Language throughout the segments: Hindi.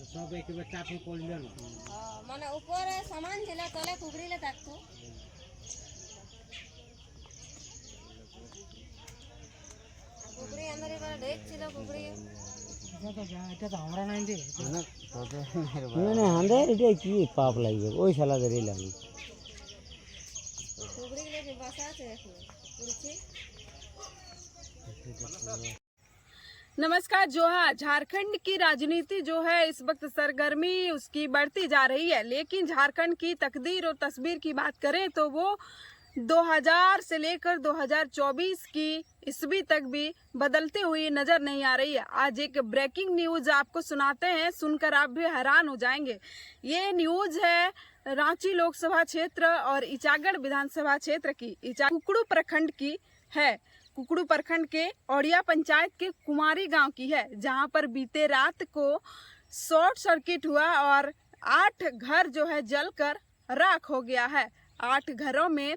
सब एक बार चापी पड़ल न माने ऊपर सामान जिला तले कुगड़ी ले ताकतो कुगड़ी अंदर इबार डेक ছিল কুগড়ি এটা তো আমরা নাই দে না না হাঁদের এটা কি পাপ লাগবে ওই শালাদেরই লাগবে কুগড়ি গুলো বাসা আছে এখন পুরছি। नमस्कार। झारखंड की राजनीति जो है इस वक्त सरगर्मी उसकी बढ़ती जा रही है, लेकिन झारखंड की तकदीर और तस्वीर की बात करें तो वो 2000 से लेकर 2024 की ईस्वी तक भी बदलते हुए नजर नहीं आ रही है। आज एक ब्रेकिंग न्यूज आपको सुनाते हैं, सुनकर आप भी हैरान हो जाएंगे। ये न्यूज है रांची लोकसभा क्षेत्र और इचागढ़ विधानसभा क्षेत्र की, कुकड़ू प्रखंड की है। कुकड़ू प्रखंड के औड़िया पंचायत के कुमारी गांव की है, जहां पर बीते रात को शॉर्ट सर्किट हुआ और 8 घर जो है जलकर राख हो गया है। 8 घरों में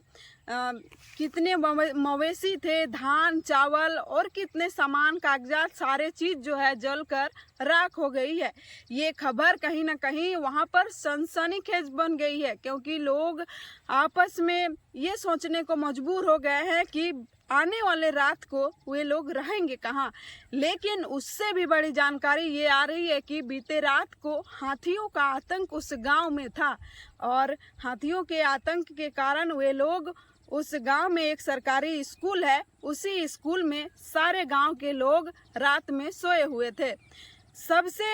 कितने मवेशी थे, धान चावल और कितने सामान कागजात सारे चीज जो है जलकर राख हो गई है। ये खबर कहीं ना कहीं वहां पर सनसनीखेज बन गई है, क्योंकि लोग आपस में ये सोचने को मजबूर हो गए हैं कि आने वाले रात को वे लोग रहेंगे कहाँ। लेकिन उससे भी बड़ी जानकारी ये आ रही है कि बीते रात को हाथियों का आतंक उस गांव में था और हाथियों के आतंक के कारण वे लोग उस गांव में एक सरकारी स्कूल है, उसी स्कूल में सारे गांव के लोग रात में सोए हुए थे। सबसे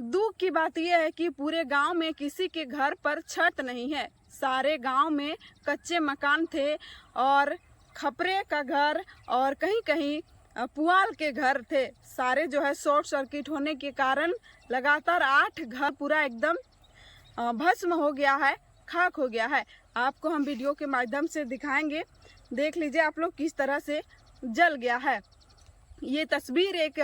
दुख की बात यह है कि पूरे गांव में किसी के घर पर छत नहीं है, सारे गांव में कच्चे मकान थे और खपरे का घर और कहीं कहीं पुआल के घर थे। सारे जो है शॉर्ट सर्किट होने के कारण लगातार 8 घर पूरा एकदम भस्म हो गया है, खाक हो गया है। आपको हम वीडियो के माध्यम से दिखाएंगे, देख लीजिए आप लोग किस तरह से जल गया है। ये तस्वीर एक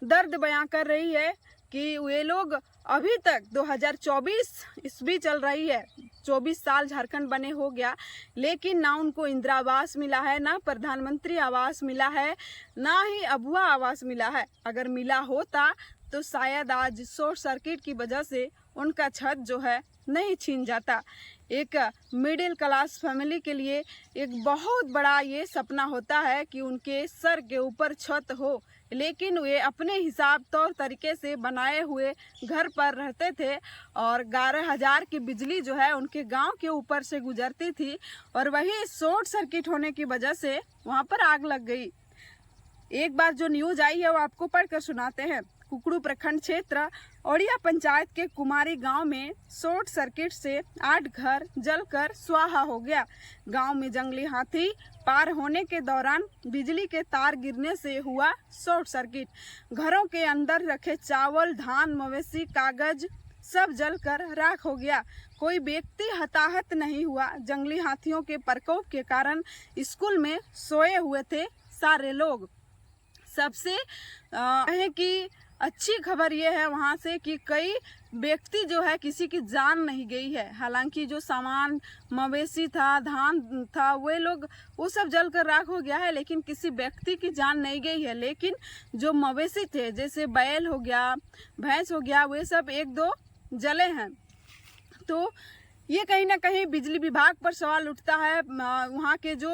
दर्द बयां कर रही है कि वे लोग अभी तक 2024 ईस्वी चल रही है, 24 साल झारखंड बने हो गया, लेकिन ना उनको इंदिरा आवास मिला है, ना प्रधानमंत्री आवास मिला है, ना ही अबुआ आवास मिला है। अगर मिला होता तो शायद आज शॉर्ट सर्किट की वजह से उनका छत जो है नहीं छीन जाता। एक मिडिल क्लास फैमिली के लिए एक बहुत बड़ा ये सपना होता है कि उनके सर के ऊपर छत हो, लेकिन वे अपने हिसाब तौर तरीके से बनाए हुए घर पर रहते थे और 11,000 की बिजली जो है उनके गांव के ऊपर से गुजरती थी और वही शॉर्ट सर्किट होने की वजह से वहां पर आग लग गई। एक बार जो न्यूज आई है वो आपको पढ़कर सुनाते हैं। कुकड़ू प्रखंड क्षेत्र औड़िया पंचायत के कुमारी गांव में शॉर्ट सर्किट से 8 घर जलकर स्वाहा हो गया। गांव में जंगली हाथी पार होने के दौरान बिजली के तार गिरने से हुआ शॉर्ट सर्किट। घरों के अंदर रखे चावल, धान, मवेशी, कागज सब जलकर राख हो गया। कोई व्यक्ति हताहत नहीं हुआ। जंगली हाथियों के प्रकोप के कारण स्कूल में सोए हुए थे सारे लोग। सबसे है कि अच्छी खबर यह है वहाँ से कि कई व्यक्ति जो है किसी की जान नहीं गई है। हालांकि जो सामान मवेशी था, धान था, वे लोग वो सब जलकर राख हो गया है, लेकिन किसी व्यक्ति की जान नहीं गई है। लेकिन जो मवेशी थे जैसे बैल हो गया, भैंस हो गया, वे सब 1-2 जले हैं। तो ये कहीं ना कहीं बिजली विभाग पर सवाल उठता है, वहाँ के जो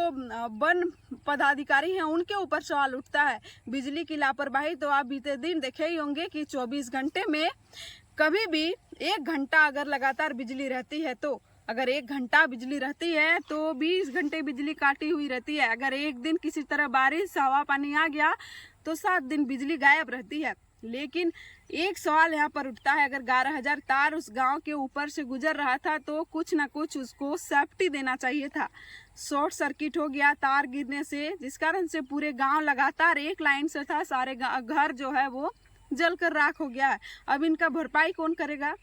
वन पदाधिकारी हैं उनके ऊपर सवाल उठता है। बिजली की लापरवाही तो आप बीते दिन देखे ही होंगे कि 24 घंटे में कभी भी 1 घंटा अगर लगातार बिजली रहती है तो अगर 1 घंटा बिजली रहती है तो 20 घंटे बिजली काटी हुई रहती है। अगर एक दिन किसी तरह बारिश हवा पानी आ गया तो 7 दिन बिजली गायब रहती है। लेकिन एक सवाल यहाँ पर उठता है, अगर 11,000 तार उस गांव के ऊपर से गुजर रहा था तो कुछ ना कुछ उसको सेफ्टी देना चाहिए था। शॉर्ट सर्किट हो गया तार गिरने से, जिस कारण से पूरे गांव लगातार एक लाइन से था, सारे घर जो है वो जलकर राख हो गया है। अब इनका भरपाई कौन करेगा?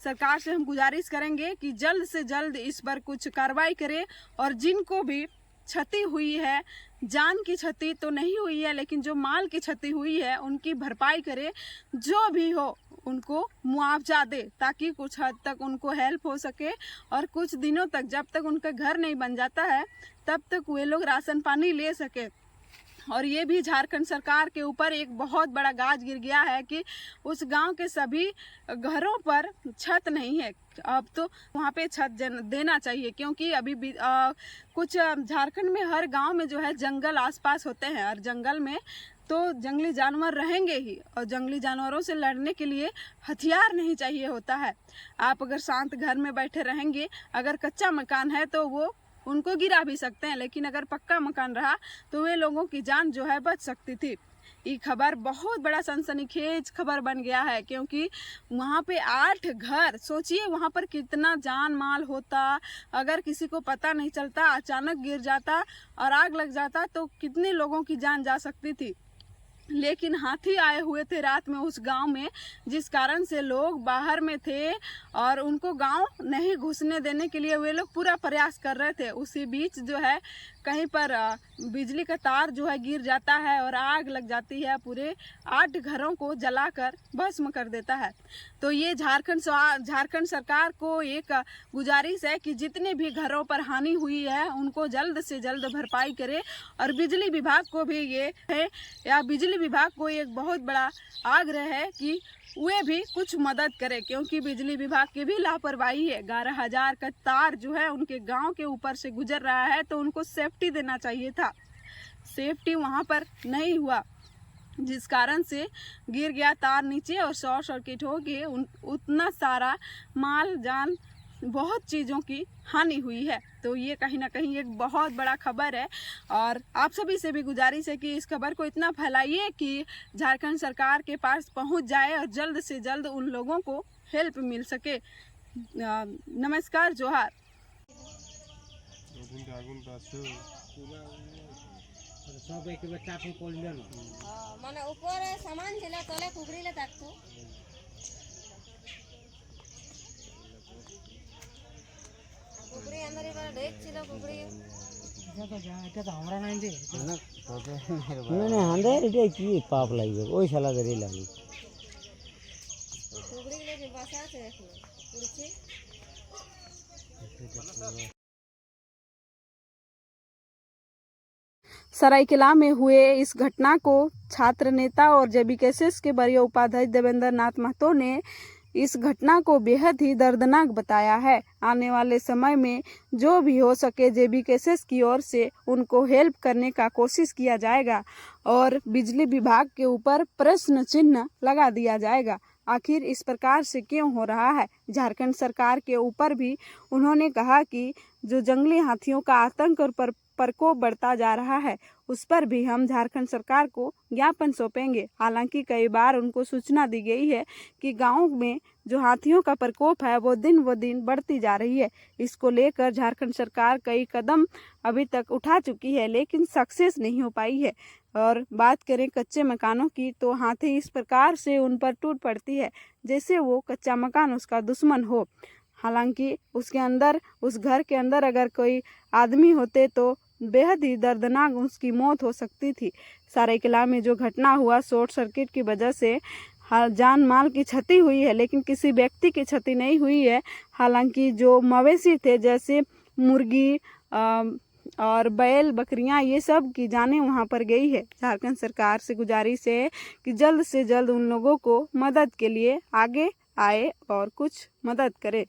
सरकार से हम गुजारिश करेंगे कि जल्द से जल्द इस पर कुछ कार्रवाई करे और जिनको भी क्षति हुई है, जान की क्षति तो नहीं हुई है लेकिन जो माल की क्षति हुई है उनकी भरपाई करे, जो भी हो उनको मुआवजा दे, ताकि कुछ हद तक उनको हेल्प हो सके और कुछ दिनों तक जब तक उनका घर नहीं बन जाता है तब तक वे लोग राशन पानी ले सके। और ये भी झारखंड सरकार के ऊपर एक बहुत बड़ा गाज गिर गया है कि उस गांव के सभी घरों पर छत नहीं है। अब तो वहाँ पे छत देना चाहिए, क्योंकि अभी भी कुछ झारखंड में हर गांव में जो है जंगल आसपास होते हैं, और जंगल में तो जंगली जानवर रहेंगे ही, और जंगली जानवरों से लड़ने के लिए हथियार नहीं चाहिए होता है। आप अगर शांत घर में बैठे रहेंगे, अगर कच्चा मकान है तो वो उनको गिरा भी सकते हैं, लेकिन अगर पक्का मकान रहा तो वे लोगों की जान जो है बच सकती थी। ये खबर बहुत बड़ा सनसनीखेज खबर बन गया है, क्योंकि वहाँ पे 8 घर, सोचिए वहाँ पर कितना जान माल होता। अगर किसी को पता नहीं चलता, अचानक गिर जाता और आग लग जाता तो कितने लोगों की जान जा सकती थी। लेकिन हाथी आए हुए थे रात में उस गांव में, जिस कारण से लोग बाहर में थे और उनको गांव नहीं घुसने देने के लिए वे लोग पूरा प्रयास कर रहे थे। उसी बीच जो है कहीं पर बिजली का तार जो है गिर जाता है और आग लग जाती है, पूरे 8 घरों को जलाकर भस्म कर देता है। तो ये झारखंड सरकार को एक गुजारिश है कि जितने भी घरों पर हानि हुई है उनको जल्द से जल्द भरपाई करे, और बिजली विभाग को भी ये है, या बिजली विभाग को एक बहुत बड़ा आग्रह है कि वे भी कुछ मदद करे, क्योंकि बिजली विभाग की भी लापरवाही है। 11,000 का तार जो है उनके गांव के ऊपर से गुजर रहा है, तो उनको सेफ्टी देना चाहिए था। सेफ्टी वहां पर नहीं हुआ, जिस कारण से गिर गया तार नीचे और शॉर्ट सर्किट हो गए। उतना सारा माल जान, बहुत चीज़ों की हानि हुई है। तो ये कहीं ना कहीं एक बहुत बड़ा खबर है, और आप सभी से भी गुजारिश है कि इस खबर को इतना फैलाइए कि झारखंड सरकार के पास पहुंच जाए और जल्द से जल्द उन लोगों को हेल्प मिल सके। नमस्कार, जोहार। सब एक बार चापी पड़लो ना মানে উপরে সামান ছিল, তলে কুবড়িলে থাকতো। কুবড়ি আন্দার এবারে ঢেক ছিল, কুবড়ি এটা তো আমরা নাই যে হাঁদে এটা কি পাপ লাগবে, ওই শালাদেরই লাগবে। কুবড়িগুলো যে বাসা আছে এখনো পুড়ছে। सरायकेला में हुए इस घटना को छात्र नेता और जेबीकेएसएस के वरीय उपाध्यक्ष देवेंद्र नाथ महतो ने इस घटना को बेहद ही दर्दनाक बताया है। आने वाले समय में जो भी हो सके जेबीकेएसएस की ओर से उनको हेल्प करने का कोशिश किया जाएगा, और बिजली विभाग के ऊपर प्रश्न चिन्ह लगा दिया जाएगा। आखिर इस प्रकार से क्यों हो रहा है। झारखंड सरकार के ऊपर भी उन्होंने कहा कि जो जंगली हाथियों का आतंक और प्रकोप बढ़ता जा रहा है, उस पर भी हम झारखंड सरकार को ज्ञापन सौंपेंगे। हालांकि कई बार उनको सूचना दी गई है कि गाँव में जो हाथियों का प्रकोप है वो दिन व दिन बढ़ती जा रही है। इसको लेकर झारखंड सरकार कई कदम अभी तक उठा चुकी है, लेकिन सक्सेस नहीं हो पाई है। और बात करें कच्चे मकानों की, तो हाथी इस प्रकार से उन पर टूट पड़ती है जैसे वो कच्चा मकान उसका दुश्मन हो। हालांकि उसके अंदर, उस घर के अंदर अगर कोई आदमी होते तो बेहद ही दर्दनाक उसकी मौत हो सकती थी। सरायकेला में जो घटना हुआ, शॉर्ट सर्किट की वजह से जान माल की क्षति हुई है, लेकिन किसी व्यक्ति की क्षति नहीं हुई है। हालांकि जो मवेशी थे जैसे मुर्गी और बैल, बकरियां, ये सब की जानें वहां पर गई है। झारखंड सरकार से गुजारिश है कि जल्द से जल्द उन लोगों को मदद के लिए आगे आए और कुछ मदद करे।